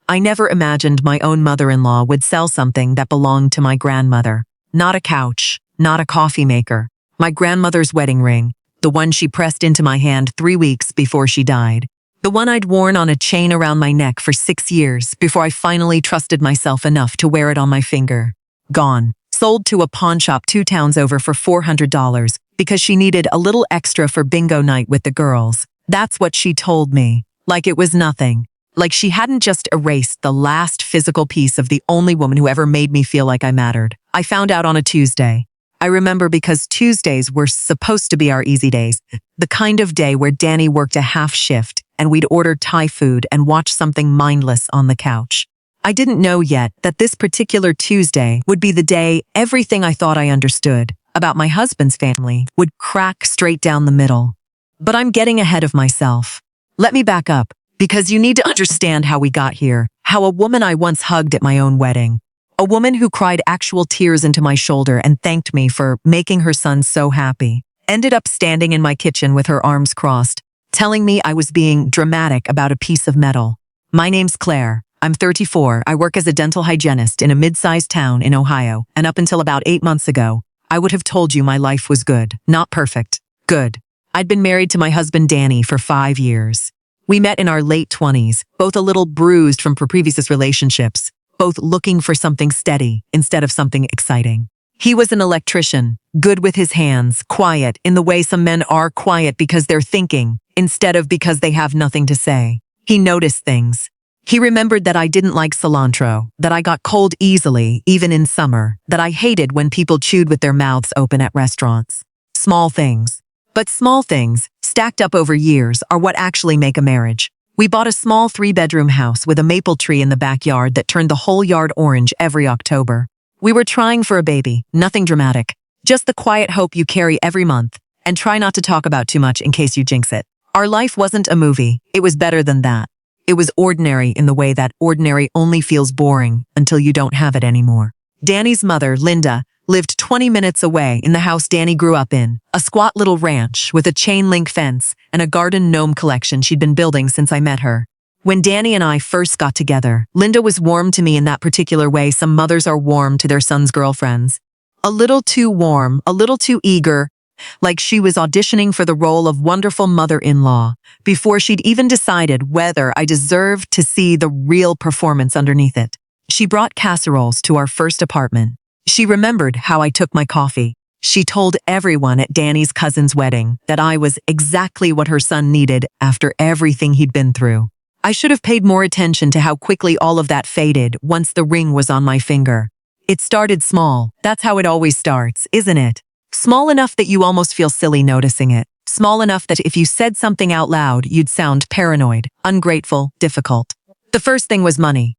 I never imagined my own mother-in-law would sell something that belonged to my grandmother. Not a couch, not a coffee maker. My grandmother's wedding ring, the one she pressed into my hand 3 weeks before she died. The one I'd worn on a chain around my neck for 6 years before I finally trusted myself enough to wear it on my finger. Gone. Sold to a pawn shop 2 towns over for $400 because she needed a little extra for bingo night with the girls. That's what she told me. Like it was nothing. Like she hadn't just erased the last physical piece of the only woman who ever made me feel like I mattered. I found out on a Tuesday. I remember because Tuesdays were supposed to be our easy days. The kind of day where Danny worked a half shift and we'd order Thai food and watch something mindless on the couch. I didn't know yet that this particular Tuesday would be the day everything I thought I understood about my husband's family would crack straight down the middle. But I'm getting ahead of myself. Let me back up, because you need to understand how we got here, how a woman I once hugged at my own wedding, a woman who cried actual tears into my shoulder and thanked me for making her son so happy, ended up standing in my kitchen with her arms crossed, telling me I was being dramatic about a piece of metal. My name's Claire. I'm 34. I work as a dental hygienist in a mid-sized town in Ohio, and up until about 8 months ago, I would have told you my life was good, not perfect, good. I'd been married to my husband Danny for 5 years. We met in our late 20s, both a little bruised from previous relationships, both looking for something steady instead of something exciting. He was an electrician, good with his hands, quiet in the way some men are quiet because they're thinking, instead of because they have nothing to say. He noticed things. He remembered that I didn't like cilantro, that I got cold easily, even in summer, that I hated when people chewed with their mouths open at restaurants. Small things. But small things, stacked up over years, are what actually make a marriage. We bought a small 3-bedroom house with a maple tree in the backyard that turned the whole yard orange every October. We were trying for a baby, nothing dramatic. Just the quiet hope you carry every month, and try not to talk about too much in case you jinx it. Our life wasn't a movie, it was better than that. It was ordinary in the way that ordinary only feels boring until you don't have it anymore. Danny's mother, Linda, lived 20 minutes away in the house Danny grew up in, a squat little ranch with a chain-link fence and a garden gnome collection she'd been building since I met her. When Danny and I first got together, Linda was warm to me in that particular way some mothers are warm to their sons' girlfriends. A little too warm, a little too eager, like she was auditioning for the role of wonderful mother-in-law before she'd even decided whether I deserved to see the real performance underneath it. She brought casseroles to our first apartment. She remembered how I took my coffee. She told everyone at Danny's cousin's wedding that I was exactly what her son needed after everything he'd been through. I should have paid more attention to how quickly all of that faded once the ring was on my finger. It started small. That's how it always starts, isn't it? Small enough that you almost feel silly noticing it. Small enough that if you said something out loud, you'd sound paranoid, ungrateful, difficult. The first thing was money.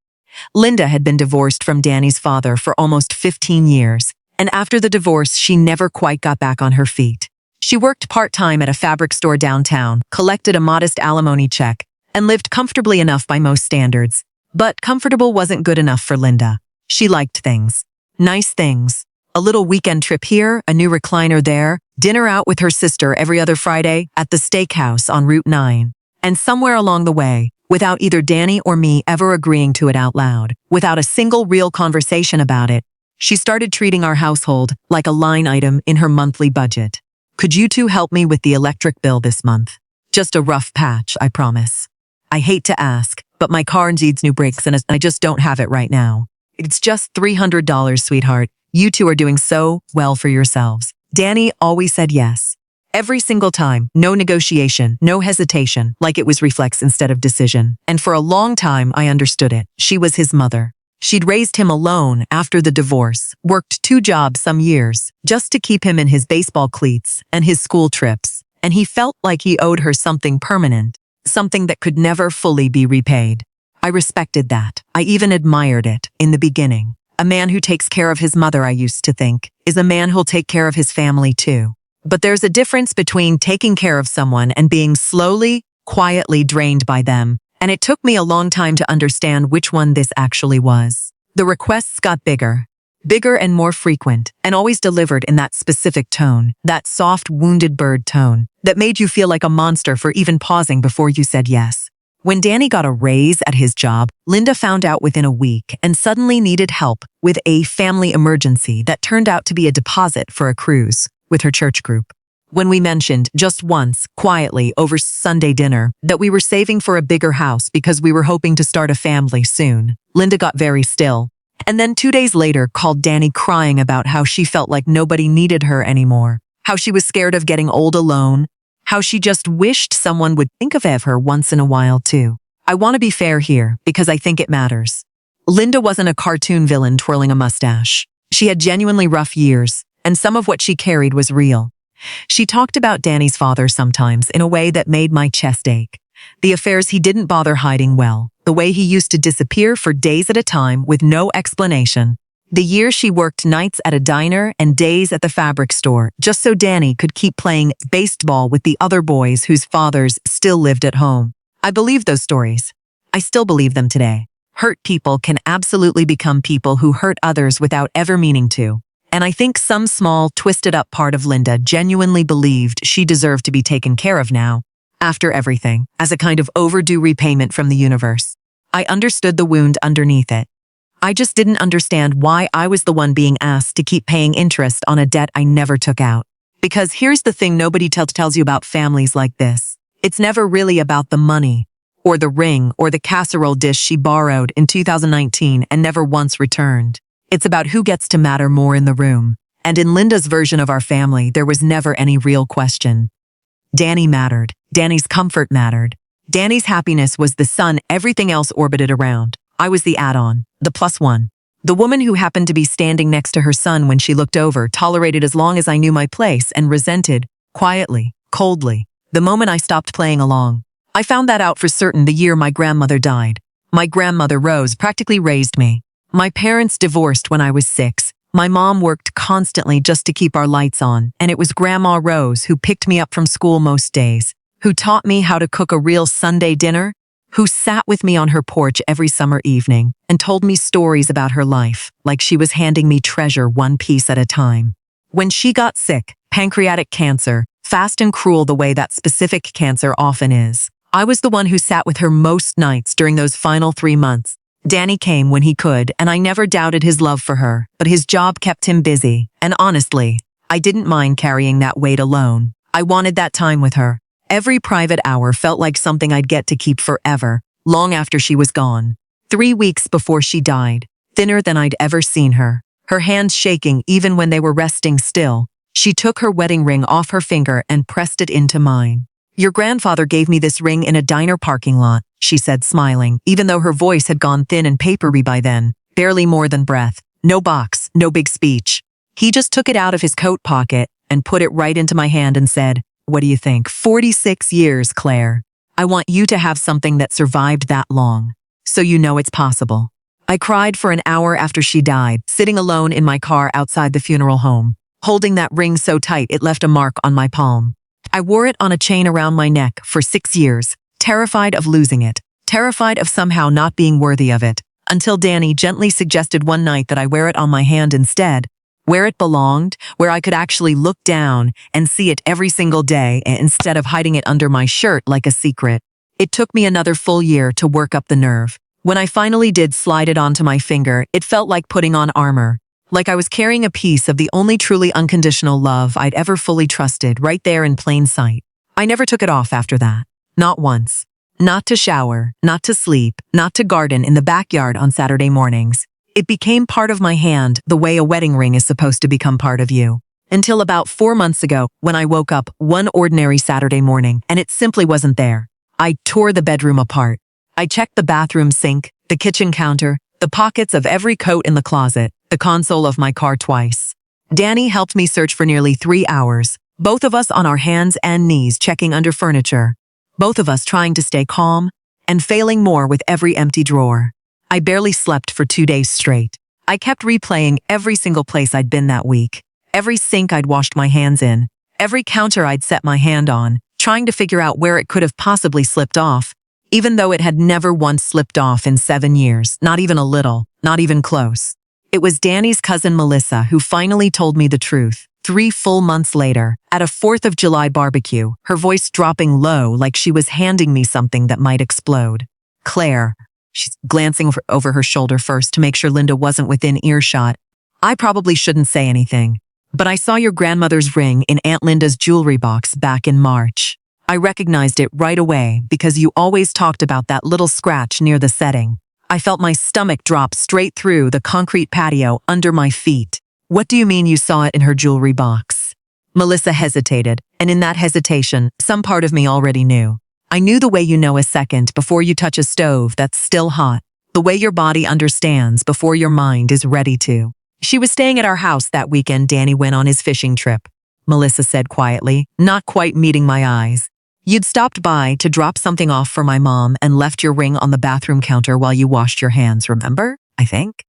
Linda had been divorced from Danny's father for almost 15 years, and after the divorce, she never quite got back on her feet. She worked part-time at a fabric store downtown, collected a modest alimony check, and lived comfortably enough by most standards. But comfortable wasn't good enough for Linda. She liked things. Nice things. A little weekend trip here, a new recliner there, dinner out with her sister every other Friday at the steakhouse on Route 9. And somewhere along the way, without either Danny or me ever agreeing to it out loud, without a single real conversation about it, she started treating our household like a line item in her monthly budget. Could you two help me with the electric bill this month? Just a rough patch, I promise. I hate to ask, but my car needs new brakes and I just don't have it right now. It's just $300, sweetheart. You two are doing so well for yourselves. Danny always said yes. Every single time, no negotiation, no hesitation, like it was reflex instead of decision. And for a long time, I understood it. She was his mother. She'd raised him alone after the divorce, worked 2 jobs some years, just to keep him in his baseball cleats and his school trips. And he felt like he owed her something permanent, something that could never fully be repaid. I respected that. I even admired it in the beginning. A man who takes care of his mother, I used to think, is a man who'll take care of his family too. But there's a difference between taking care of someone and being slowly, quietly drained by them, and it took me a long time to understand which one this actually was. The requests got bigger and more frequent, and always delivered in that specific tone, that soft, wounded bird tone, that made you feel like a monster for even pausing before you said yes. When Danny got a raise at his job, Linda found out within a week and suddenly needed help with a family emergency that turned out to be a deposit for a cruise with her church group. When we mentioned just once, quietly over Sunday dinner, that we were saving for a bigger house because we were hoping to start a family soon, Linda got very still. And then 2 days later called Danny crying about how she felt like nobody needed her anymore, how she was scared of getting old alone, how she just wished someone would think of her once in a while too. I want to be fair here because I think it matters. Linda wasn't a cartoon villain twirling a mustache. She had genuinely rough years, and some of what she carried was real. She talked about Danny's father sometimes in a way that made my chest ache. The affairs he didn't bother hiding well, the way he used to disappear for days at a time with no explanation. The year she worked nights at a diner and days at the fabric store just so Danny could keep playing baseball with the other boys whose fathers still lived at home. I believed those stories. I still believe them today. Hurt people can absolutely become people who hurt others without ever meaning to. And I think some small, twisted-up part of Linda genuinely believed she deserved to be taken care of now, after everything, as a kind of overdue repayment from the universe. I understood the wound underneath it. I just didn't understand why I was the one being asked to keep paying interest on a debt I never took out. Because here's the thing nobody tells you about families like this. It's never really about the money, or the ring, or the casserole dish she borrowed in 2019 and never once returned. It's about who gets to matter more in the room. And in Linda's version of our family, there was never any real question. Danny mattered. Danny's comfort mattered. Danny's happiness was the sun everything else orbited around. I was the add-on, the plus one. The woman who happened to be standing next to her son when she looked over tolerated as long as I knew my place and resented, quietly, coldly, the moment I stopped playing along. I found that out for certain the year my grandmother died. My grandmother, Rose, practically raised me. My parents divorced when I was 6. My mom worked constantly just to keep our lights on, and it was Grandma Rose who picked me up from school most days, who taught me how to cook a real Sunday dinner, who sat with me on her porch every summer evening and told me stories about her life, like she was handing me treasure one piece at a time. When she got sick, pancreatic cancer, fast and cruel the way that specific cancer often is, I was the one who sat with her most nights during those final 3 months. Danny came when he could, and I never doubted his love for her, but his job kept him busy, and honestly, I didn't mind carrying that weight alone. I wanted that time with her. Every private hour felt like something I'd get to keep forever, long after she was gone. 3 weeks before she died, thinner than I'd ever seen her, her hands shaking even when they were resting still, she took her wedding ring off her finger and pressed it into mine. "Your grandfather gave me this ring in a diner parking lot," she said, smiling, even though her voice had gone thin and papery by then, barely more than breath. No box, no big speech. He just took it out of his coat pocket and put it right into my hand and said, "What do you think? 46 years, Claire. I want you to have something that survived that long, so you know it's possible." I cried for an hour after she died, sitting alone in my car outside the funeral home, holding that ring so tight it left a mark on my palm. I wore it on a chain around my neck for 6 years, terrified of losing it, terrified of somehow not being worthy of it, until Danny gently suggested one night that I wear it on my hand instead, where it belonged, where I could actually look down and see it every single day instead of hiding it under my shirt like a secret. It took me another full year to work up the nerve. When I finally did slide it onto my finger, it felt like putting on armor, like I was carrying a piece of the only truly unconditional love I'd ever fully trusted right there in plain sight. I never took it off after that. Not once. Not to shower, not to sleep, not to garden in the backyard on Saturday mornings. It became part of my hand the way a wedding ring is supposed to become part of you. Until about 4 months ago, when I woke up one ordinary Saturday morning and it simply wasn't there. I tore the bedroom apart. I checked the bathroom sink, the kitchen counter, the pockets of every coat in the closet, the console of my car twice. Danny helped me search for nearly 3 hours, both of us on our hands and knees checking under furniture, both of us trying to stay calm and failing more with every empty drawer. I barely slept for 2 days straight. I kept replaying every single place I'd been that week, every sink I'd washed my hands in, every counter I'd set my hand on, trying to figure out where it could have possibly slipped off, even though it had never once slipped off in 7 years, not even a little, not even close. It was Danny's cousin Melissa who finally told me the truth. 3 full months later, at a 4th of July barbecue, her voice dropping low like she was handing me something that might explode. Claire. She's glancing over her shoulder first to make sure Linda wasn't within earshot. I probably shouldn't say anything, but I saw your grandmother's ring in Aunt Linda's jewelry box back in March. I recognized it right away because you always talked about that little scratch near the setting. I felt my stomach drop straight through the concrete patio under my feet. What do you mean you saw it in her jewelry box? Melissa hesitated, and in that hesitation, some part of me already knew. I knew the way you know a second before you touch a stove that's still hot, the way your body understands before your mind is ready to. She was staying at our house that weekend Danny went on his fishing trip, Melissa said quietly, not quite meeting my eyes. You'd stopped by to drop something off for my mom and left your ring on the bathroom counter while you washed your hands, remember? I think.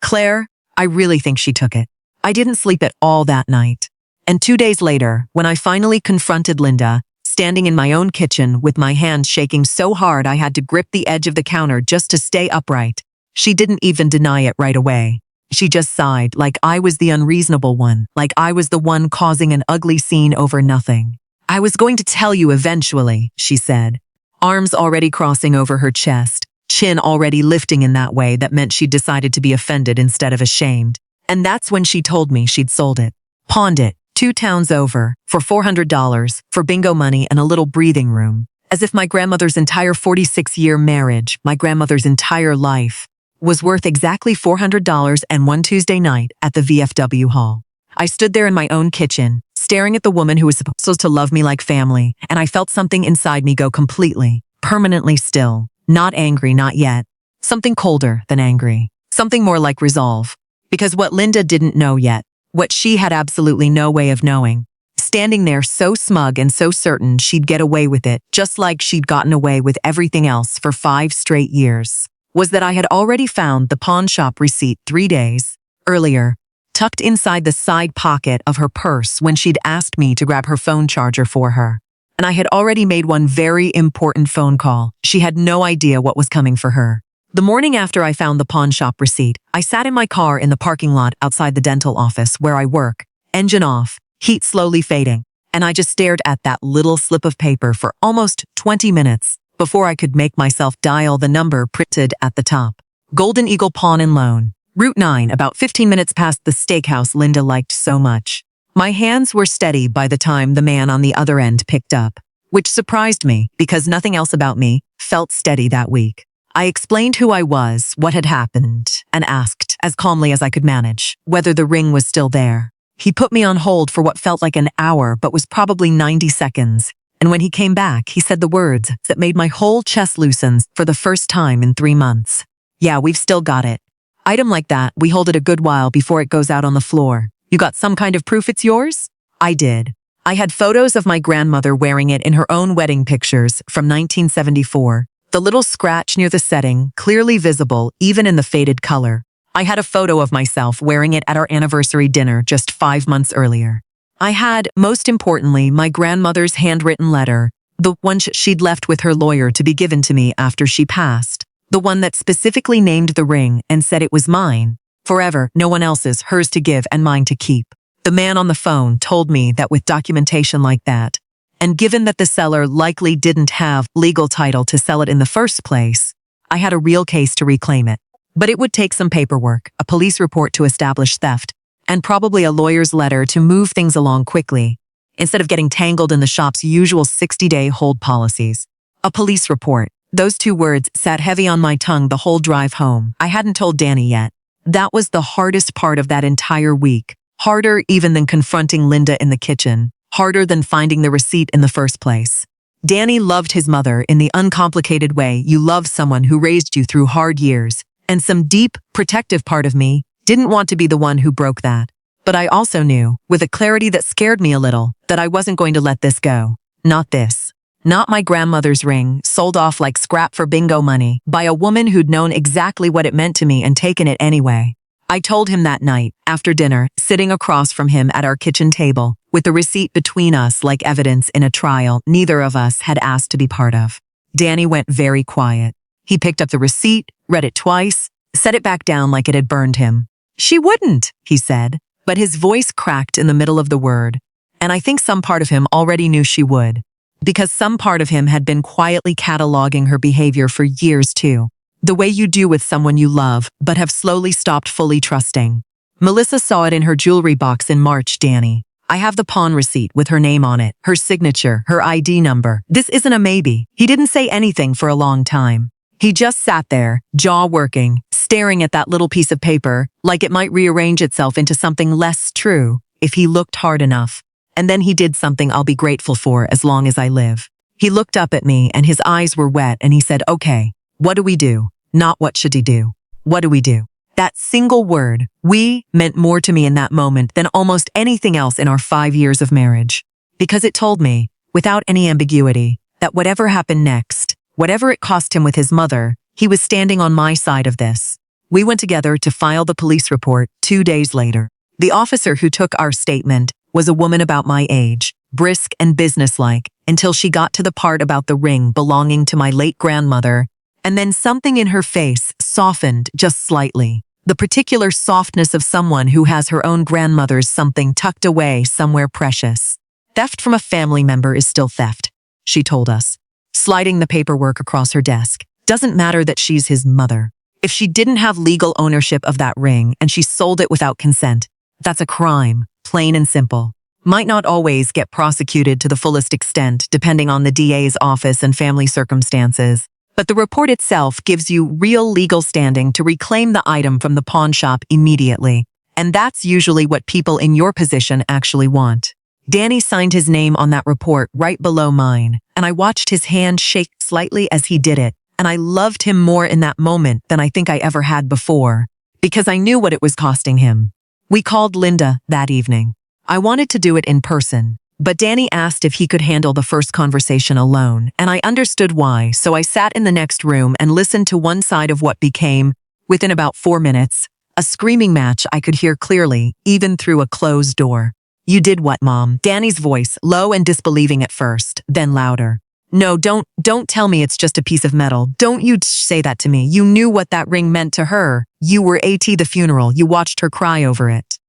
Claire, I really think she took it. I didn't sleep at all that night. And 2 days later, when I finally confronted Linda, standing in my own kitchen with my hands shaking so hard I had to grip the edge of the counter just to stay upright, she didn't even deny it right away. She just sighed like I was the unreasonable one, like I was the one causing an ugly scene over nothing. I was going to tell you eventually, she said, arms already crossing over her chest, chin already lifting in that way that meant she'd decided to be offended instead of ashamed. And that's when she told me she'd sold it, pawned it, 2 towns over, for $400, for bingo money and a little breathing room. As if my grandmother's entire 46-year marriage, my grandmother's entire life, was worth exactly $400 and one Tuesday night at the VFW hall. I stood there in my own kitchen, staring at the woman who was supposed to love me like family, and I felt something inside me go completely, permanently still. Not angry, not yet. Something colder than angry. Something more like resolve. Because what Linda didn't know yet, what she had absolutely no way of knowing, standing there so smug and so certain she'd get away with it, just like she'd gotten away with everything else for 5 straight years, was that I had already found the pawn shop receipt 3 days earlier, tucked inside the side pocket of her purse when she'd asked me to grab her phone charger for her. And I had already made one very important phone call. She had no idea what was coming for her. The morning after I found the pawn shop receipt, I sat in my car in the parking lot outside the dental office where I work, engine off, heat slowly fading, and I just stared at that little slip of paper for almost 20 minutes before I could make myself dial the number printed at the top. Golden Eagle Pawn and Loan, Route 9, about 15 minutes past the steakhouse Linda liked so much. My hands were steady by the time the man on the other end picked up, which surprised me because nothing else about me felt steady that week. I explained who I was, what had happened, and asked, as calmly as I could manage, whether the ring was still there. He put me on hold for what felt like an hour but was probably 90 seconds, and when he came back, he said the words that made my whole chest loosen for the first time in 3 months. Yeah, we've still got it. Item like that, we hold it a good while before it goes out on the floor. You got some kind of proof it's yours? I did. I had photos of my grandmother wearing it in her own wedding pictures from 1974. The little scratch near the setting, clearly visible even in the faded color. I had a photo of myself wearing it at our anniversary dinner just 5 months earlier. I had, most importantly, my grandmother's handwritten letter, the one she'd left with her lawyer to be given to me after she passed, the one that specifically named the ring and said it was mine, forever, no one else's, hers to give and mine to keep. The man on the phone told me that with documentation like that, and given that the seller likely didn't have legal title to sell it in the first place, I had a real case to reclaim it. But it would take some paperwork, a police report to establish theft, and probably a lawyer's letter to move things along quickly, instead of getting tangled in the shop's usual 60-day hold policies. A police report. Those 2 words sat heavy on my tongue the whole drive home. I hadn't told Danny yet. That was the hardest part of that entire week. Harder even than confronting Linda in the kitchen. Harder than finding the receipt in the first place. Danny loved his mother in the uncomplicated way you love someone who raised you through hard years, and some deep, protective part of me didn't want to be the one who broke that. But I also knew, with a clarity that scared me a little, that I wasn't going to let this go. Not this. Not my grandmother's ring, sold off like scrap for bingo money, by a woman who'd known exactly what it meant to me and taken it anyway. I told him that night, after dinner, sitting across from him at our kitchen table, with the receipt between us like evidence in a trial neither of us had asked to be part of. Danny went very quiet. He picked up the receipt, read it twice, set it back down like it had burned him. She wouldn't, he said. But his voice cracked in the middle of the word, and I think some part of him already knew she would, because some part of him had been quietly cataloging her behavior for years too. The way you do with someone you love, but have slowly stopped fully trusting. Melissa saw it in her jewelry box in March, Danny. I have the pawn receipt with her name on it, her signature, her ID number. This isn't a maybe. He didn't say anything for a long time. He just sat there, jaw working, staring at that little piece of paper, like it might rearrange itself into something less true if he looked hard enough. And then he did something I'll be grateful for as long as I live. He looked up at me and his eyes were wet and he said, "Okay, what do we do?" Not what should he do. What do we do? That single word, "we," meant more to me in that moment than almost anything else in our 5 years of marriage. Because it told me, without any ambiguity, that whatever happened next, whatever it cost him with his mother, he was standing on my side of this. We went together to file the police report 2 days later. The officer who took our statement was a woman about my age, brisk and businesslike, until she got to the part about the ring belonging to my late grandmother, and then something in her face softened just slightly. The particular softness of someone who has her own grandmother's something tucked away somewhere precious. Theft from a family member is still theft, she told us, sliding the paperwork across her desk. Doesn't matter that she's his mother. If she didn't have legal ownership of that ring and she sold it without consent, that's a crime, plain and simple. Might not always get prosecuted to the fullest extent, depending on the DA's office and family circumstances. But the report itself gives you real legal standing to reclaim the item from the pawn shop immediately. And that's usually what people in your position actually want. Danny signed his name on that report right below mine, and I watched his hand shake slightly as he did it, and I loved him more in that moment than I think I ever had before, because I knew what it was costing him. We called Linda that evening. I wanted to do it in person, but Danny asked if he could handle the first conversation alone, and I understood why, so I sat in the next room and listened to one side of what became, within about 4 minutes, a screaming match I could hear clearly, even through a closed door. "You did what, Mom?" Danny's voice, low and disbelieving at first, then louder. "No, don't tell me it's just a piece of metal. Don't you say that to me. You knew what that ring meant to her. You were at the funeral. You watched her cry over it."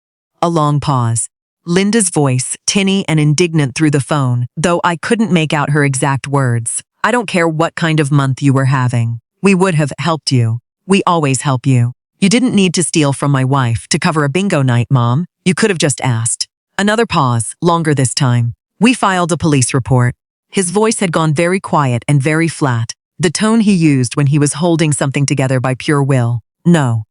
A long pause. Linda's voice, tinny and indignant through the phone, though I couldn't make out her exact words. "I don't care what kind of month you were having. We would have helped you. We always help you. You didn't need to steal from my wife to cover a bingo night, Mom. You could have just asked." Another pause, longer this time. "We filed a police report." His voice had gone very quiet and very flat, the tone he used when he was holding something together by pure will. No,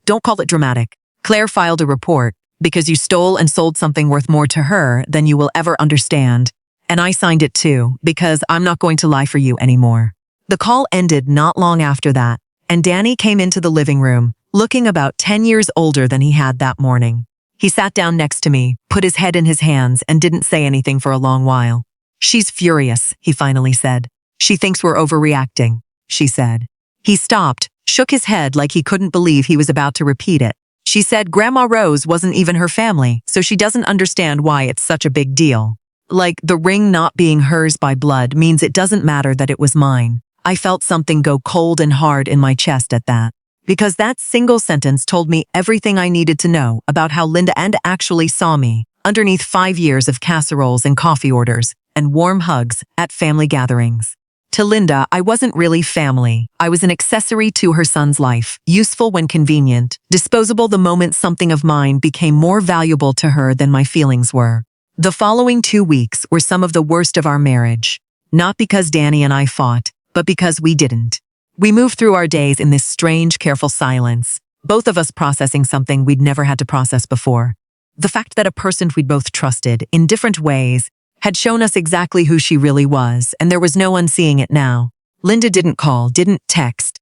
don't call it dramatic. Claire filed a report because you stole and sold something worth more to her than you will ever understand. And I signed it too, because I'm not going to lie for you anymore. The call ended not long after that, and Danny came into the living room, looking about 10 years older than he had that morning. He sat down next to me, put his head in his hands, and didn't say anything for a long while. "She's furious," he finally said. "She thinks we're overreacting," she said. He stopped, shook his head like he couldn't believe he was about to repeat it. "She said Grandma Rose wasn't even her family, so she doesn't understand why it's such a big deal. Like, the ring not being hers by blood means it doesn't matter that it was mine." I felt something go cold and hard in my chest at that, because that single sentence told me everything I needed to know about how Linda actually saw me, underneath 5 years of casseroles and coffee orders, and warm hugs at family gatherings. To Linda, I wasn't really family. I was an accessory to her son's life, useful when convenient, disposable the moment something of mine became more valuable to her than my feelings were. The following 2 weeks were some of the worst of our marriage. Not because Danny and I fought, but because we didn't. We moved through our days in this strange, careful silence, both of us processing something we'd never had to process before. The fact that a person we'd both trusted, in different ways, had shown us exactly who she really was, and there was no unseeing it now. Linda didn't call, didn't text.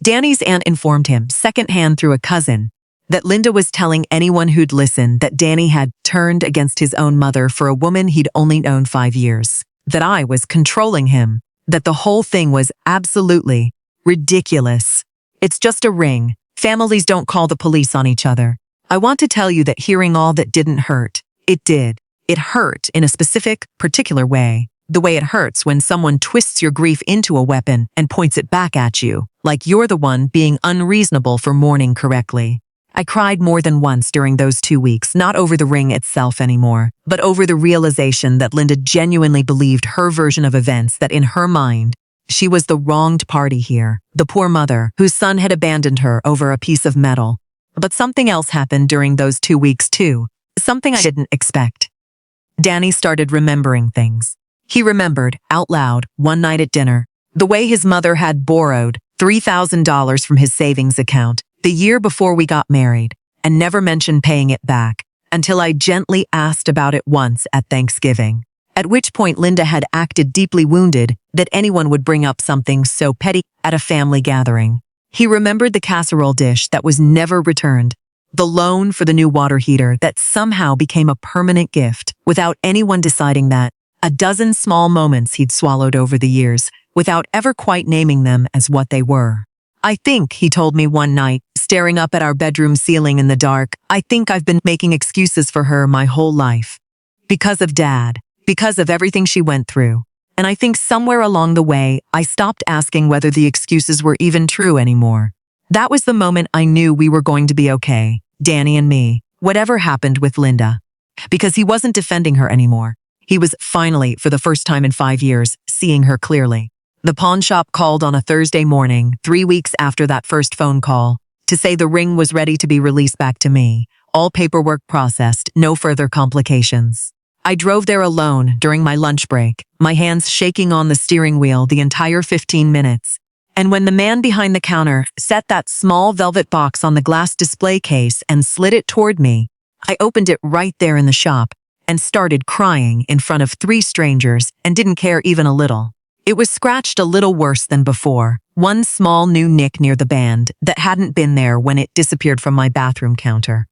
Danny's aunt informed him, secondhand through a cousin, that Linda was telling anyone who'd listen that Danny had turned against his own mother for a woman he'd only known 5 years, that I was controlling him, that the whole thing was absolutely ridiculous. "It's just a ring. Families don't call the police on each other." I want to tell you that hearing all that didn't hurt. It did. It hurt in a specific, particular way. The way it hurts when someone twists your grief into a weapon and points it back at you, like you're the one being unreasonable for mourning correctly. I cried more than once during those 2 weeks, not over the ring itself anymore, but over the realization that Linda genuinely believed her version of events, that in her mind, she was the wronged party here, the poor mother whose son had abandoned her over a piece of metal. But something else happened during those 2 weeks too, something I didn't expect. Danny started remembering things. He remembered, out loud, one night at dinner, the way his mother had borrowed $3,000 from his savings account the year before we got married and never mentioned paying it back until I gently asked about it once at Thanksgiving, at which point Linda had acted deeply wounded that anyone would bring up something so petty at a family gathering. He remembered the casserole dish that was never returned, the loan for the new water heater that somehow became a permanent gift without anyone deciding that, a dozen small moments he'd swallowed over the years without ever quite naming them as what they were. I think, he told me one night, staring up at our bedroom ceiling in the dark, I think I've been making excuses for her my whole life. Because of Dad, because of everything she went through. And I think somewhere along the way, I stopped asking whether the excuses were even true anymore. That was the moment I knew we were going to be okay, Danny and me, whatever happened with Linda. Because he wasn't defending her anymore. He was finally, for the first time in 5 years, seeing her clearly. The pawn shop called on a Thursday morning, 3 weeks after that first phone call, to say the ring was ready to be released back to me, all paperwork processed, no further complications. I drove there alone during my lunch break, my hands shaking on the steering wheel the entire 15 minutes. And when the man behind the counter set that small velvet box on the glass display case and slid it toward me, I opened it right there in the shop and started crying in front of 3 strangers and didn't care even a little. It was scratched a little worse than before, one small new nick near the band that hadn't been there when it disappeared from my bathroom counter.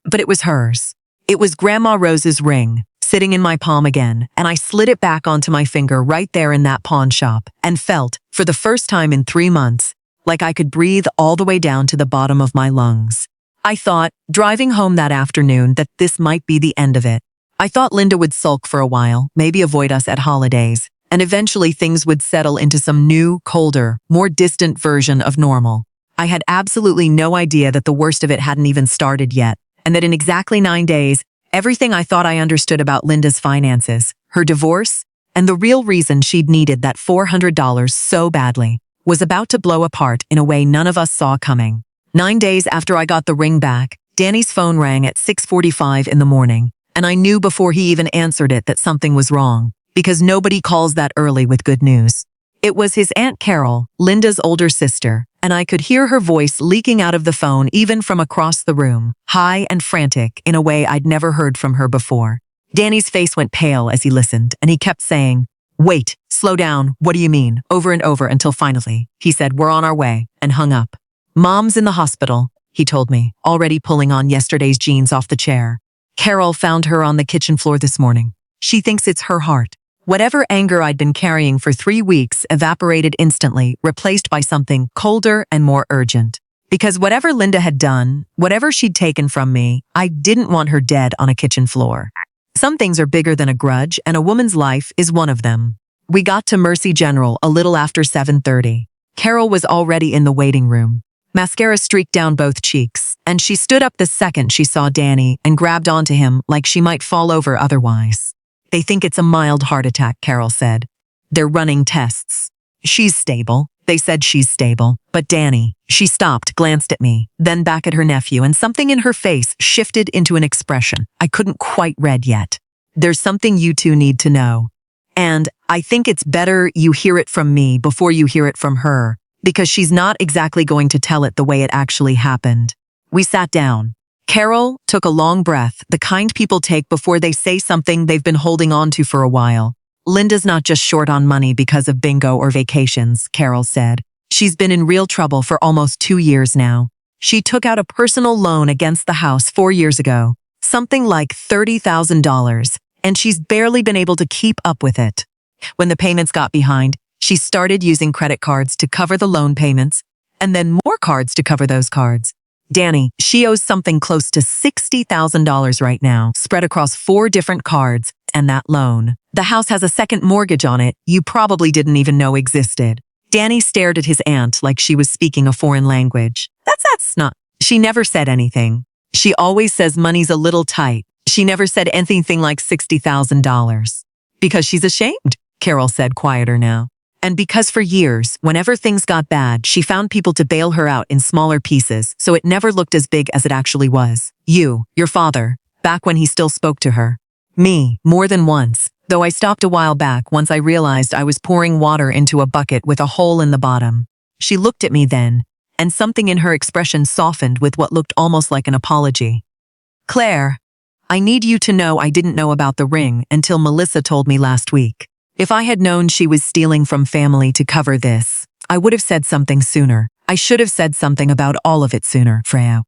But it was hers. It was Grandma Rose's ring, sitting in my palm again, and I slid it back onto my finger right there in that pawn shop and felt, for the first time in 3 months, like I could breathe all the way down to the bottom of my lungs. I thought, driving home that afternoon, that this might be the end of it. I thought Linda would sulk for a while, maybe avoid us at holidays, and eventually things would settle into some new, colder, more distant version of normal. I had absolutely no idea that the worst of it hadn't even started yet, and that in exactly 9 days, everything I thought I understood about Linda's finances, her divorce, and the real reason she'd needed that $400 so badly, was about to blow apart in a way none of us saw coming. 9 days after I got the ring back, Danny's phone rang at 6:45 in the morning, and I knew before he even answered it that something was wrong, because nobody calls that early with good news. It was his Aunt Carol, Linda's older sister, and I could hear her voice leaking out of the phone even from across the room, high and frantic in a way I'd never heard from her before. Danny's face went pale as he listened, and he kept saying, "Wait, slow down, what do you mean?" over and over until finally, he said, "We're on our way," and hung up. "Mom's in the hospital," he told me, already pulling on yesterday's jeans off the chair. "Carol found her on the kitchen floor this morning. She thinks it's her heart." Whatever anger I'd been carrying for 3 weeks evaporated instantly, replaced by something colder and more urgent. Because whatever Linda had done, whatever she'd taken from me, I didn't want her dead on a kitchen floor. Some things are bigger than a grudge, and a woman's life is one of them. We got to Mercy General a little after 7:30. Carol was already in the waiting room. Mascara streaked down both cheeks, and she stood up the second she saw Danny and grabbed onto him like she might fall over otherwise. "They think it's a mild heart attack," Carol said. "They're running tests. She's stable." They said she's stable. But Danny, she stopped, glanced at me, then back at her nephew, and something in her face shifted into an expression I couldn't quite read yet. "There's something you two need to know. And I think it's better you hear it from me before you hear it from her, because she's not exactly going to tell it the way it actually happened." We sat down. Carol took a long breath, the kind people take before they say something they've been holding on to for a while. "Linda's not just short on money because of bingo or vacations," Carol said. "She's been in real trouble for almost 2 years now. She took out a personal loan against the house 4 years ago, something like $30,000, and she's barely been able to keep up with it. When the payments got behind, she started using credit cards to cover the loan payments, and then more cards to cover those cards. Danny, she owes something close to $60,000 right now, spread across 4 different cards, and that loan. The house has a second mortgage on it you probably didn't even know existed." Danny stared at his aunt like she was speaking a foreign language. That's not. She never said anything. She always says money's a little tight. She never said anything like $60,000. Because she's ashamed, Carol said, quieter now. And because for years, whenever things got bad, she found people to bail her out in smaller pieces, so it never looked as big as it actually was. You, your father, back when he still spoke to her. Me, more than once, though I stopped a while back once I realized I was pouring water into a bucket with a hole in the bottom. She looked at me then, and something in her expression softened with what looked almost like an apology. Claire, I need you to know I didn't know about the ring until Melissa told me last week. If I had known she was stealing from family to cover this, I would have said something sooner. I should have said something about all of it sooner, Freya.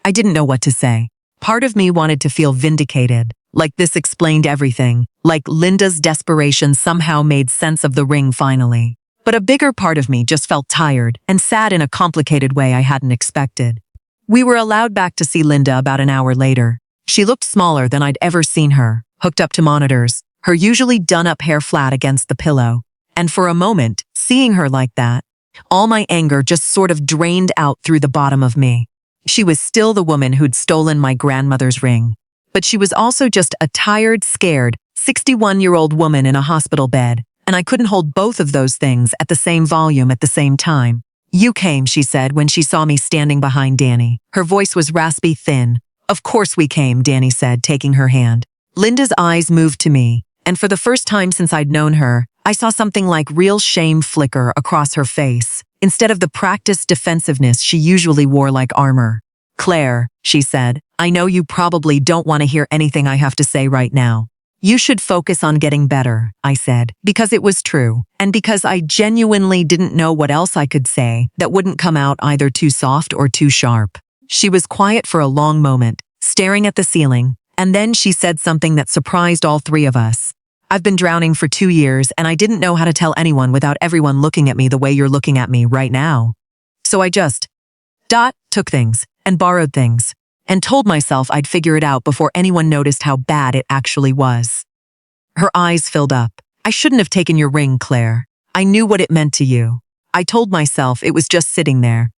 I didn't know what to say. Part of me wanted to feel vindicated, like this explained everything, like Linda's desperation somehow made sense of the ring finally. But a bigger part of me just felt tired and sad in a complicated way I hadn't expected. We were allowed back to see Linda about an hour later. She looked smaller than I'd ever seen her, hooked up to monitors, her usually done-up hair flat against the pillow. And for a moment, seeing her like that, all my anger just sort of drained out through the bottom of me. She was still the woman who'd stolen my grandmother's ring. But she was also just a tired, scared, 61-year-old woman in a hospital bed, and I couldn't hold both of those things at the same volume at the same time. You came, she said when she saw me standing behind Danny. Her voice was raspy, thin. Of course we came, Danny said, taking her hand. Linda's eyes moved to me. And for the first time since I'd known her, I saw something like real shame flicker across her face, instead of the practiced defensiveness she usually wore like armor. Claire, she said, I know you probably don't want to hear anything I have to say right now. You should focus on getting better, I said, because it was true, and because I genuinely didn't know what else I could say that wouldn't come out either too soft or too sharp. She was quiet for a long moment, staring at the ceiling, and then she said something that surprised all three of us. I've been drowning for 2 years, and I didn't know how to tell anyone without everyone looking at me the way you're looking at me right now. So I just took things and borrowed things and told myself I'd figure it out before anyone noticed how bad it actually was. Her eyes filled up. I shouldn't have taken your ring, Claire. I knew what it meant to you. I told myself it was just sitting there,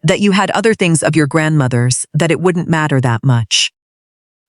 that you had other things of your grandmother's, that it wouldn't matter that much.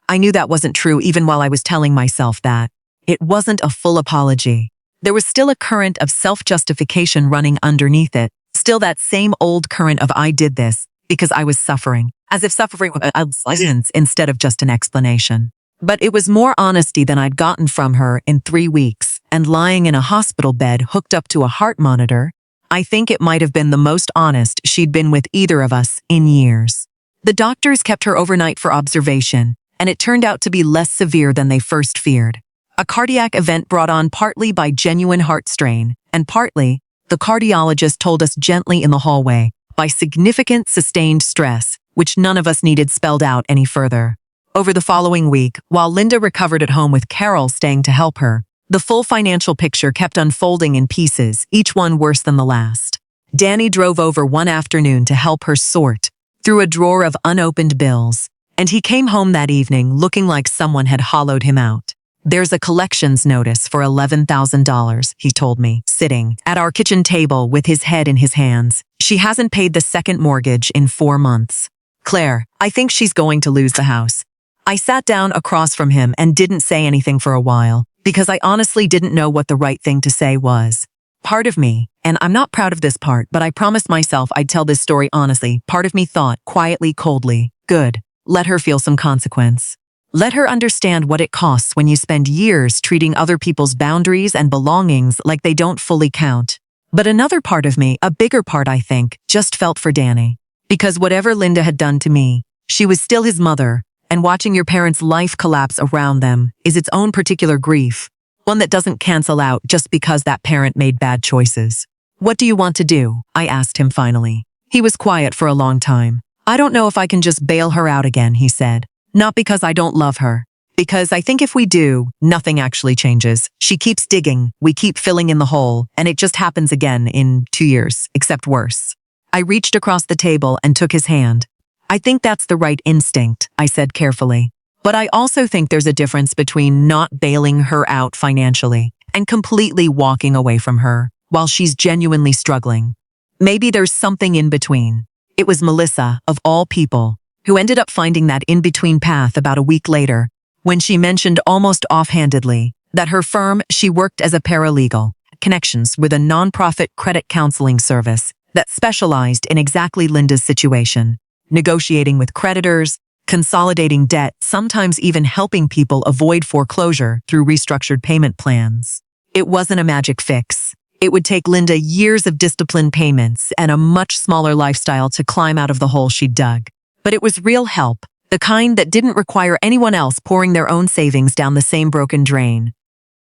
I knew that wasn't true even while I was telling myself that. It wasn't a full apology. There was still a current of self-justification running underneath it, still that same old current of I did this because I was suffering, as if suffering was a license instead of just an explanation. But it was more honesty than I'd gotten from her in 3 weeks, and lying in a hospital bed hooked up to a heart monitor, I think it might have been the most honest she'd been with either of us in years. The doctors kept her overnight for observation, and it turned out to be less severe than they first feared. A cardiac event brought on partly by genuine heart strain, and partly, the cardiologist told us gently in the hallway, by significant sustained stress, which none of us needed spelled out any further. Over the following week, while Linda recovered at home with Carol staying to help her, the full financial picture kept unfolding in pieces, each one worse than the last. Danny drove over one afternoon to help her sort through a drawer of unopened bills, and he came home that evening looking like someone had hollowed him out. There's a collections notice for $11,000, he told me, sitting at our kitchen table with his head in his hands. She hasn't paid the second mortgage in 4 months. Claire, I think she's going to lose the house. I sat down across from him and didn't say anything for a while, because I honestly didn't know what the right thing to say was. Part of me, and I'm not proud of this part, but I promised myself I'd tell this story honestly, part of me thought, quietly, coldly, good, let her feel some consequence. Let her understand what it costs when you spend years treating other people's boundaries and belongings like they don't fully count. But another part of me, a bigger part I think, just felt for Danny. Because whatever Linda had done to me, she was still his mother, and watching your parents' life collapse around them is its own particular grief, one that doesn't cancel out just because that parent made bad choices. What do you want to do? I asked him finally. He was quiet for a long time. I don't know if I can just bail her out again, he said. Not because I don't love her. Because I think if we do, nothing actually changes. She keeps digging, we keep filling in the hole, and it just happens again in 2 years, except worse. I reached across the table and took his hand. I think that's the right instinct, I said carefully. But I also think there's a difference between not bailing her out financially and completely walking away from her while she's genuinely struggling. Maybe there's something in between. It was Melissa, of all people, who ended up finding that in-between path about a week later, when she mentioned almost offhandedly that her firm, she worked as a paralegal, connections with a nonprofit credit counseling service that specialized in exactly Linda's situation, negotiating with creditors, consolidating debt, sometimes even helping people avoid foreclosure through restructured payment plans. It wasn't a magic fix. It would take Linda years of disciplined payments and a much smaller lifestyle to climb out of the hole she'd dug. But it was real help, the kind that didn't require anyone else pouring their own savings down the same broken drain.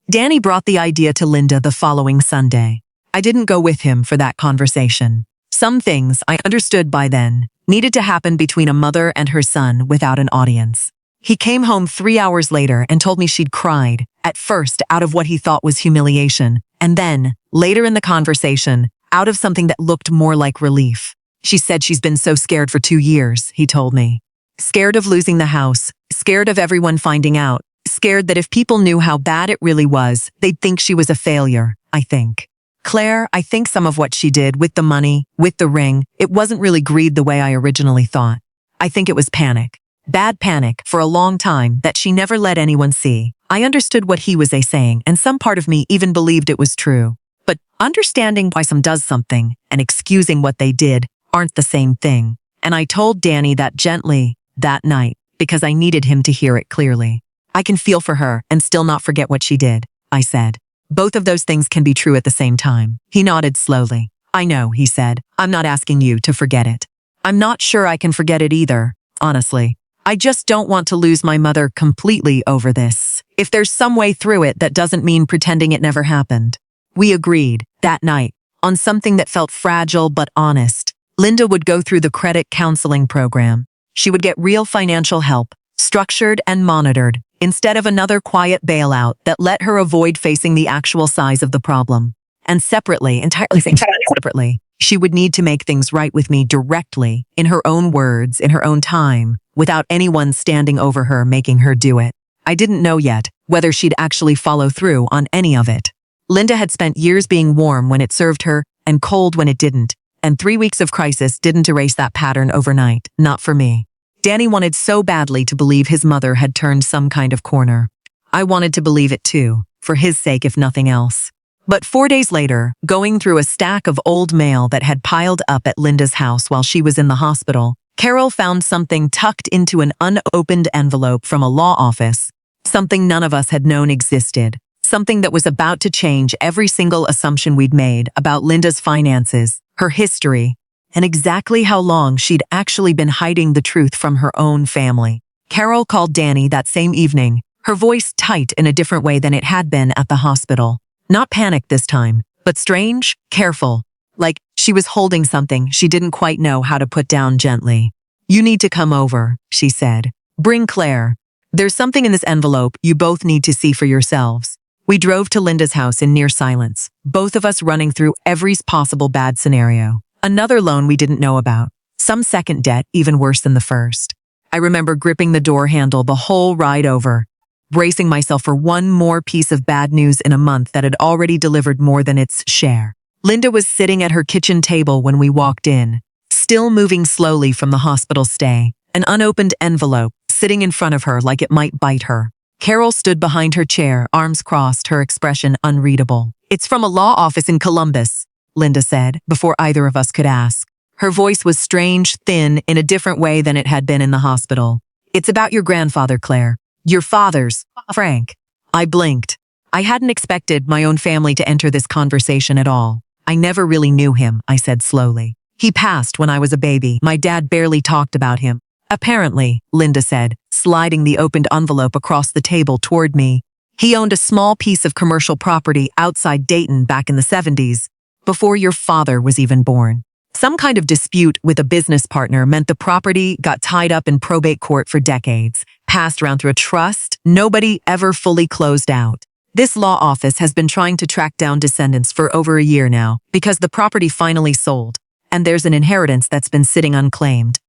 Danny brought the idea to Linda the following Sunday. I didn't go with him for that conversation. Some things, I understood by then, needed to happen between a mother and her son without an audience. He came home 3 hours later and told me she'd cried, at first out of what he thought was humiliation, and then, later in the conversation, out of something that looked more like relief. She said she's been so scared for 2 years, he told me. Scared of losing the house, scared of everyone finding out, scared that if people knew how bad it really was, they'd think she was a failure, I think. Claire, I think some of what she did with the money, with the ring, it wasn't really greed the way I originally thought. I think it was panic. Bad panic for a long time that she never let anyone see. I understood what he was saying, and some part of me even believed it was true. But understanding why some does something and excusing what they did aren't the same thing. And I told Danny that gently, that night, because I needed him to hear it clearly. I can feel for her and still not forget what she did, I said. Both of those things can be true at the same time. He nodded slowly. I know, he said. I'm not asking you to forget it. I'm not sure I can forget it either, honestly. I just don't want to lose my mother completely over this. If there's some way through it, that doesn't mean pretending it never happened. We agreed, that night, on something that felt fragile but honest. Linda would go through the credit counseling program. She would get real financial help, structured and monitored, instead of another quiet bailout that let her avoid facing the actual size of the problem. And entirely separately, she would need to make things right with me directly, in her own words, in her own time, without anyone standing over her making her do it. I didn't know yet whether she'd actually follow through on any of it. Linda had spent years being warm when it served her and cold when it didn't, and 3 weeks of crisis didn't erase that pattern overnight, not for me. Danny wanted so badly to believe his mother had turned some kind of corner. I wanted to believe it too, for his sake if nothing else. But 4 days later, going through a stack of old mail that had piled up at Linda's house while she was in the hospital, Carol found something tucked into an unopened envelope from a law office, something none of us had known existed, something that was about to change every single assumption we'd made about Linda's finances, her history, and exactly how long she'd actually been hiding the truth from her own family. Carol called Danny that same evening, her voice tight in a different way than it had been at the hospital. Not panicked this time, but strange, careful, like she was holding something she didn't quite know how to put down gently. You need to come over, she said. Bring Claire. There's something in this envelope you both need to see for yourselves. We drove to Linda's house in near silence, both of us running through every possible bad scenario. Another loan we didn't know about. Some second debt even worse than the first. I remember gripping the door handle the whole ride over, bracing myself for one more piece of bad news in a month that had already delivered more than its share. Linda was sitting at her kitchen table when we walked in, still moving slowly from the hospital stay, an unopened envelope sitting in front of her like it might bite her. Carol stood behind her chair, arms crossed, her expression unreadable. It's from a law office in Columbus, Linda said, before either of us could ask. Her voice was strange, thin, in a different way than it had been in the hospital. It's about your grandfather, Claire. Your father's, Frank. I blinked. I hadn't expected my own family to enter this conversation at all. I never really knew him, I said slowly. He passed when I was a baby. My dad barely talked about him. Apparently, Linda said, sliding the opened envelope across the table toward me. He owned a small piece of commercial property outside Dayton back in the 70s, before your father was even born. Some kind of dispute with a business partner meant the property got tied up in probate court for decades, passed around through a trust nobody ever fully closed out. This law office has been trying to track down descendants for over a year now because the property finally sold, and there's an inheritance that's been sitting unclaimed.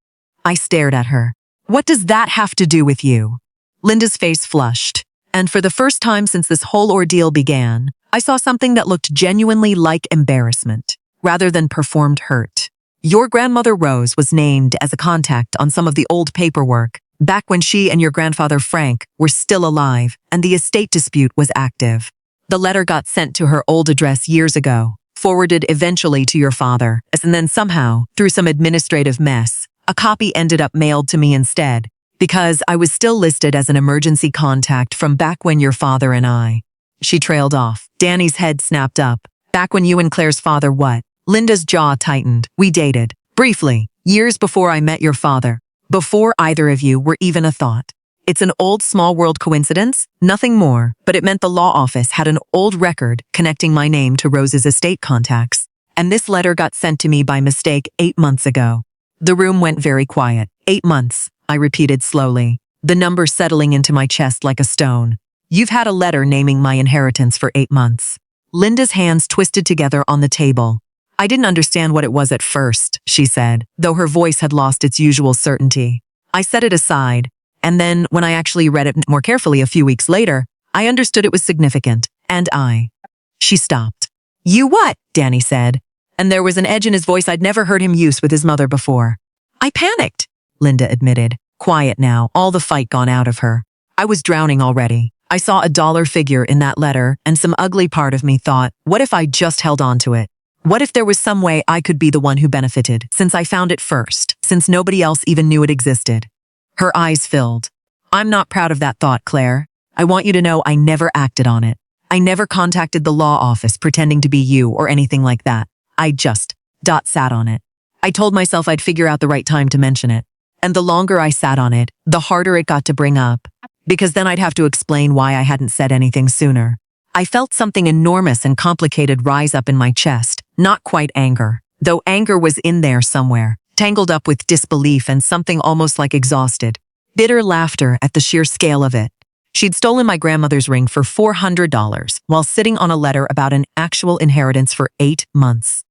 I stared at her. What does that have to do with you? Linda's face flushed, and for the first time since this whole ordeal began, I saw something that looked genuinely like embarrassment, rather than performed hurt. Your grandmother Rose was named as a contact on some of the old paperwork, back when she and your grandfather Frank were still alive and the estate dispute was active. The letter got sent to her old address years ago, forwarded eventually to your father, and then somehow, through some administrative mess, a copy ended up mailed to me instead, because I was still listed as an emergency contact from back when your father and I. She trailed off. Danny's head snapped up. Back when you and Claire's father what? Linda's jaw tightened. We dated. Briefly. Years before I met your father. Before either of you were even a thought. It's an old small world coincidence, nothing more, but it meant the law office had an old record connecting my name to Rose's estate contacts. And this letter got sent to me by mistake 8 months ago. The room went very quiet. 8 months, I repeated slowly, the number settling into my chest like a stone. You've had a letter naming my inheritance for 8 months. Linda's hands twisted together on the table. I didn't understand what it was at first, she said, though her voice had lost its usual certainty. I set it aside, and then when I actually read it more carefully a few weeks later, I understood it was significant, and She stopped. You what? Danny said, and there was an edge in his voice I'd never heard him use with his mother before. I panicked, Linda admitted, quiet now, all the fight gone out of her. I was drowning already. I saw a dollar figure in that letter, and some ugly part of me thought, what if I just held on to it? What if there was some way I could be the one who benefited, since I found it first, since nobody else even knew it existed? Her eyes filled. I'm not proud of that thought, Claire. I want you to know I never acted on it. I never contacted the law office pretending to be you or anything like that. I just sat on it. I told myself I'd figure out the right time to mention it. And the longer I sat on it, the harder it got to bring up. Because then I'd have to explain why I hadn't said anything sooner. I felt something enormous and complicated rise up in my chest, not quite anger, though anger was in there somewhere, tangled up with disbelief and something almost like exhausted. Bitter laughter at the sheer scale of it. She'd stolen my grandmother's ring for $400 while sitting on a letter about an actual inheritance for 8 months.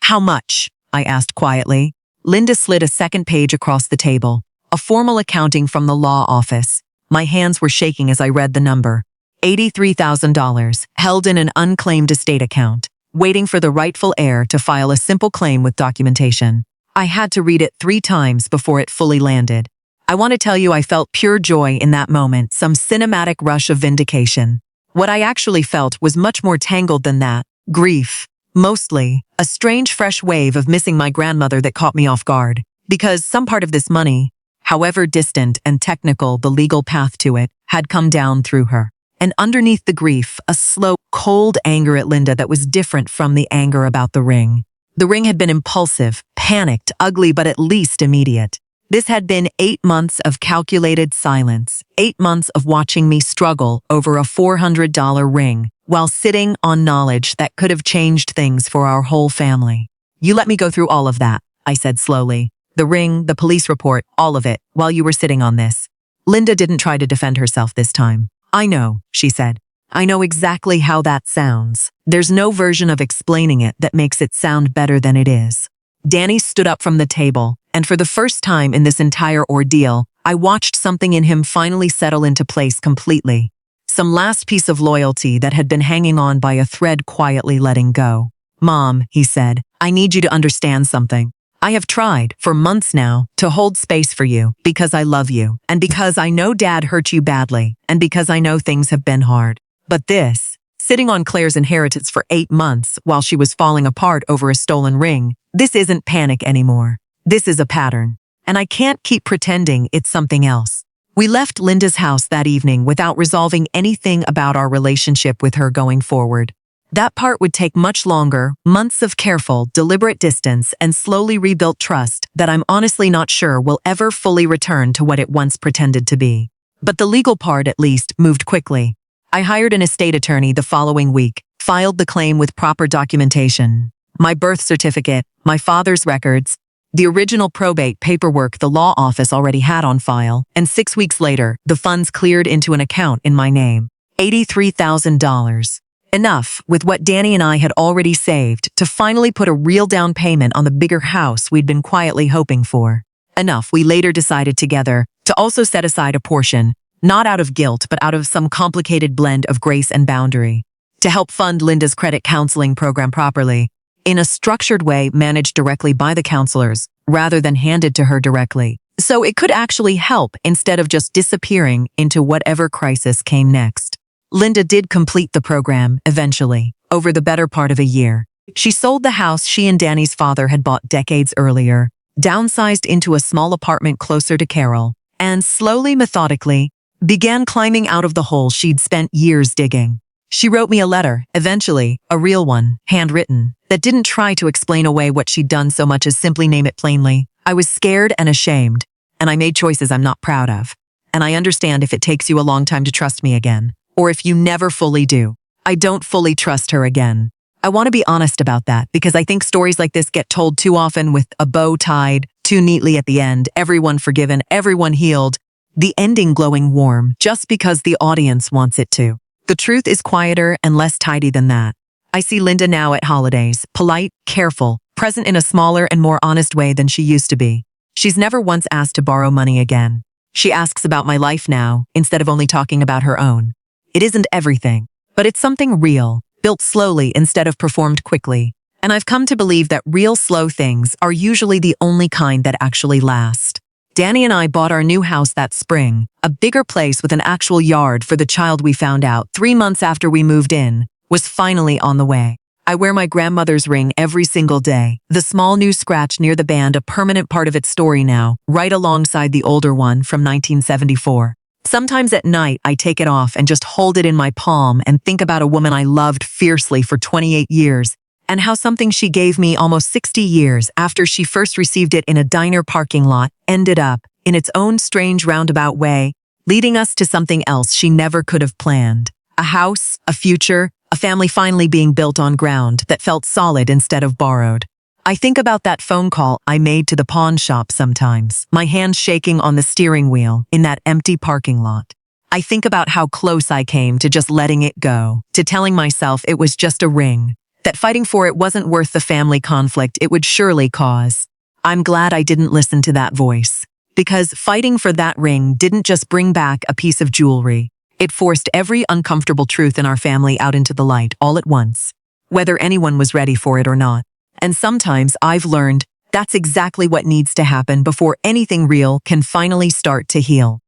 How much? I asked quietly. Linda slid a second page across the table, a formal accounting from the law office. My hands were shaking as I read the number. $83,000, held in an unclaimed estate account, waiting for the rightful heir to file a simple claim with documentation. I had to read it 3 times before it fully landed. I want to tell you I felt pure joy in that moment, some cinematic rush of vindication. What I actually felt was much more tangled than that. Grief. Mostly, a strange fresh wave of missing my grandmother that caught me off guard. Because some part of this money, however distant and technical the legal path to it, had come down through her. And underneath the grief, a slow, cold anger at Linda that was different from the anger about the ring. The ring had been impulsive, panicked, ugly, but at least immediate. This had been 8 months of calculated silence, 8 months of watching me struggle over a $400 ring, while sitting on knowledge that could have changed things for our whole family. You let me go through all of that, I said slowly. The ring, the police report, all of it, while you were sitting on this. Linda didn't try to defend herself this time. I know, she said. I know exactly how that sounds. There's no version of explaining it that makes it sound better than it is. Danny stood up from the table, and for the first time in this entire ordeal, I watched something in him finally settle into place completely. Some last piece of loyalty that had been hanging on by a thread quietly letting go. Mom, he said, I need you to understand something. I have tried, for months now, to hold space for you, because I love you, and because I know Dad hurt you badly, and because I know things have been hard. But this, sitting on Claire's inheritance for 8 months while she was falling apart over a stolen ring, this isn't panic anymore. This is a pattern. And I can't keep pretending it's something else. We left Linda's house that evening without resolving anything about our relationship with her going forward. That part would take much longer, months of careful, deliberate distance and slowly rebuilt trust that I'm honestly not sure will ever fully return to what it once pretended to be. But the legal part, at least, moved quickly. I hired an estate attorney the following week, filed the claim with proper documentation. My birth certificate, my father's records, the original probate paperwork the law office already had on file, and 6 weeks later, the funds cleared into an account in my name. $83,000. Enough, with what Danny and I had already saved, to finally put a real down payment on the bigger house we'd been quietly hoping for. Enough, we later decided together to also set aside a portion, not out of guilt but out of some complicated blend of grace and boundary, to help fund Linda's credit counseling program properly. in a structured way managed directly by the counselors rather than handed to her directly. So it could actually help instead of just disappearing into whatever crisis came next. Linda did complete the program eventually, over the better part of a year. She sold the house she and Danny's father had bought decades earlier, downsized into a small apartment closer to Carol, and slowly, methodically, began climbing out of the hole she'd spent years digging. She wrote me a letter, eventually, a real one, handwritten, that didn't try to explain away what she'd done so much as simply name it plainly. I was scared and ashamed, and I made choices I'm not proud of. And I understand if it takes you a long time to trust me again, or if you never fully do. I don't fully trust her again. I want to be honest about that because I think stories like this get told too often with a bow tied too neatly at the end, everyone forgiven, everyone healed, the ending glowing warm just because the audience wants it to. The truth is quieter and less tidy than that. I see Linda now at holidays, polite, careful, present in a smaller and more honest way than she used to be. She's never once asked to borrow money again. She asks about my life now instead of only talking about her own. It isn't everything, but it's something real, built slowly instead of performed quickly. And I've come to believe that real slow things are usually the only kind that actually last. Danny and I bought our new house that spring, a bigger place with an actual yard for the child we found out 3 months after we moved in, was finally on the way. I wear my grandmother's ring every single day, the small new scratch near the band a permanent part of its story now, right alongside the older one from 1974. Sometimes at night, I take it off and just hold it in my palm and think about a woman I loved fiercely for 28 years, and how something she gave me almost 60 years after she first received it in a diner parking lot ended up, in its own strange roundabout way, leading us to something else she never could have planned. A house, a future, a family finally being built on ground that felt solid instead of borrowed. I think about that phone call I made to the pawn shop sometimes, my hands shaking on the steering wheel in that empty parking lot. I think about how close I came to just letting it go, to telling myself it was just a ring, that fighting for it wasn't worth the family conflict it would surely cause. I'm glad I didn't listen to that voice, because fighting for that ring didn't just bring back a piece of jewelry. It forced every uncomfortable truth in our family out into the light all at once, whether anyone was ready for it or not. And sometimes I've learned that's exactly what needs to happen before anything real can finally start to heal.